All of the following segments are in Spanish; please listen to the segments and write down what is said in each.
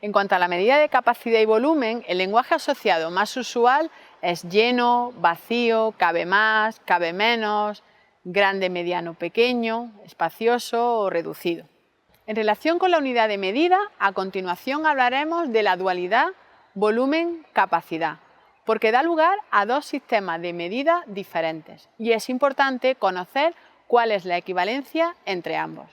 En cuanto a la medida de capacidad y volumen, el lenguaje asociado más usual es lleno, vacío, cabe más, cabe menos, grande, mediano, pequeño, espacioso o reducido. En relación con la unidad de medida, a continuación hablaremos de la dualidad volumen-capacidad, porque da lugar a dos sistemas de medida diferentes y es importante conocer cuál es la equivalencia entre ambos.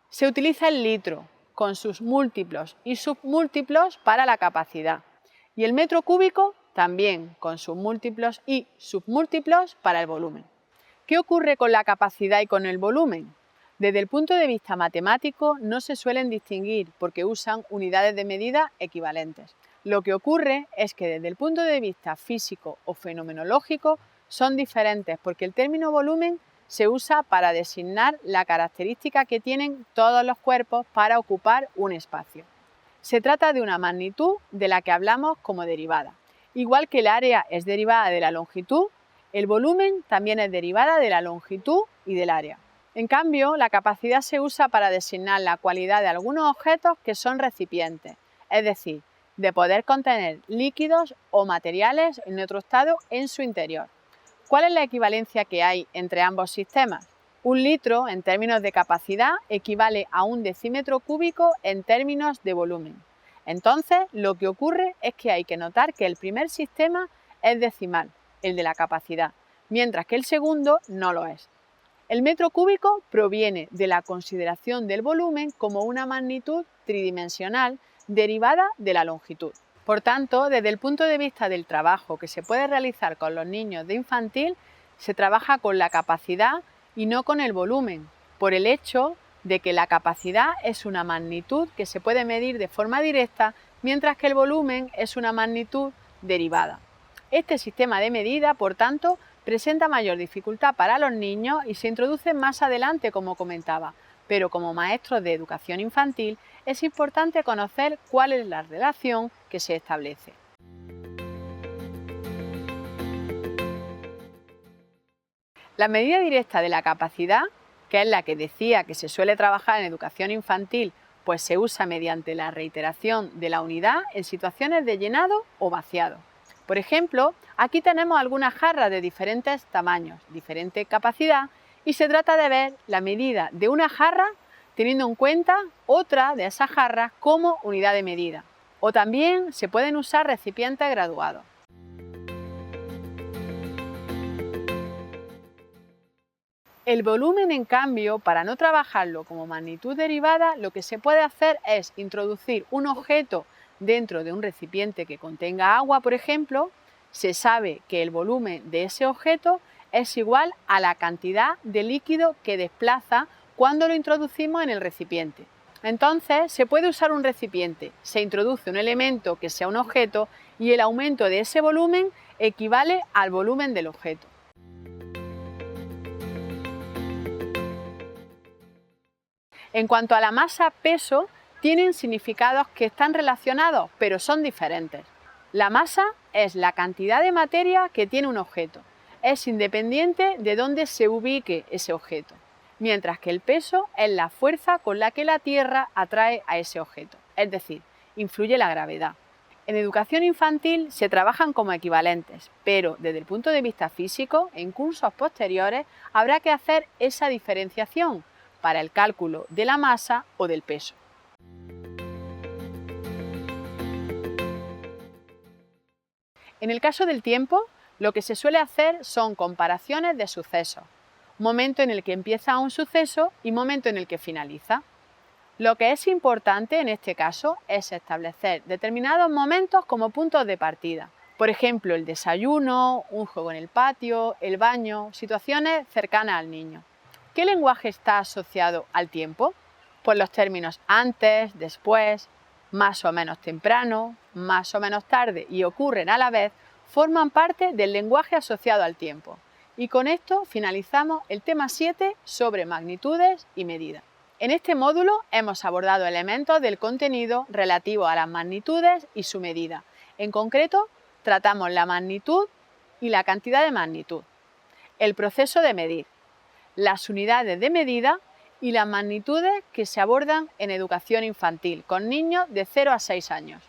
Se utiliza el litro con sus múltiplos y submúltiplos para la capacidad y el metro cúbico también con sus múltiplos y submúltiplos para el volumen. ¿Qué ocurre con la capacidad y con el volumen? Desde el punto de vista matemático no se suelen distinguir porque usan unidades de medida equivalentes. Lo que ocurre es que desde el punto de vista físico o fenomenológico son diferentes porque el término volumen se usa para designar la característica que tienen todos los cuerpos para ocupar un espacio. Se trata de una magnitud de la que hablamos como derivada. Igual que el área es derivada de la longitud, el volumen también es derivada de la longitud y del área. En cambio, la capacidad se usa para designar la cualidad de algunos objetos que son recipientes, es decir, de poder contener líquidos o materiales en otro estado en su interior. ¿Cuál es la equivalencia que hay entre ambos sistemas? Un litro, en términos de capacidad, equivale a un decímetro cúbico en términos de volumen. Entonces, lo que ocurre es que hay que notar que el primer sistema es decimal, el de la capacidad, mientras que el segundo no lo es. El metro cúbico proviene de la consideración del volumen como una magnitud tridimensional derivada de la longitud. Por tanto, desde el punto de vista del trabajo que se puede realizar con los niños de infantil, se trabaja con la capacidad y no con el volumen, por el hecho de que la capacidad es una magnitud que se puede medir de forma directa, mientras que el volumen es una magnitud derivada. Este sistema de medida, por tanto, presenta mayor dificultad para los niños y se introduce más adelante, como comentaba, pero como maestros de educación infantil es importante conocer cuál es la relación que se establece. La medida directa de la capacidad, que es la que decía que se suele trabajar en educación infantil, pues se usa mediante la reiteración de la unidad en situaciones de llenado o vaciado. Por ejemplo, aquí tenemos algunas jarras de diferentes tamaños, diferente capacidad, y se trata de ver la medida de una jarra teniendo en cuenta otra de esas jarras como unidad de medida. O también se pueden usar recipientes graduados. El volumen, en cambio, para no trabajarlo como magnitud derivada, lo que se puede hacer es introducir un objeto dentro de un recipiente que contenga agua, por ejemplo. Se sabe que el volumen de ese objeto es igual a la cantidad de líquido que desplaza cuando lo introducimos en el recipiente. Entonces, se puede usar un recipiente, se introduce un elemento que sea un objeto y el aumento de ese volumen equivale al volumen del objeto. En cuanto a la masa-peso, tienen significados que están relacionados, pero son diferentes. La masa es la cantidad de materia que tiene un objeto. Es independiente de dónde se ubique ese objeto, mientras que el peso es la fuerza con la que la Tierra atrae a ese objeto, es decir, influye la gravedad. En educación infantil se trabajan como equivalentes, pero desde el punto de vista físico, en cursos posteriores habrá que hacer esa diferenciación para el cálculo de la masa o del peso. En el caso del tiempo, lo que se suele hacer son comparaciones de sucesos, momento en el que empieza un suceso y momento en el que finaliza. Lo que es importante en este caso es establecer determinados momentos como puntos de partida. Por ejemplo, el desayuno, un juego en el patio, el baño, situaciones cercanas al niño. ¿Qué lenguaje está asociado al tiempo? Pues los términos antes, después, más o menos temprano, más o menos tarde y ocurren a la vez forman parte del lenguaje asociado al tiempo. Y con esto finalizamos el tema 7 sobre magnitudes y medidas. En este módulo hemos abordado elementos del contenido relativo a las magnitudes y su medida. En concreto, tratamos la magnitud y la cantidad de magnitud, el proceso de medir, las unidades de medida y las magnitudes que se abordan en educación infantil, con niños de 0 a 6 años.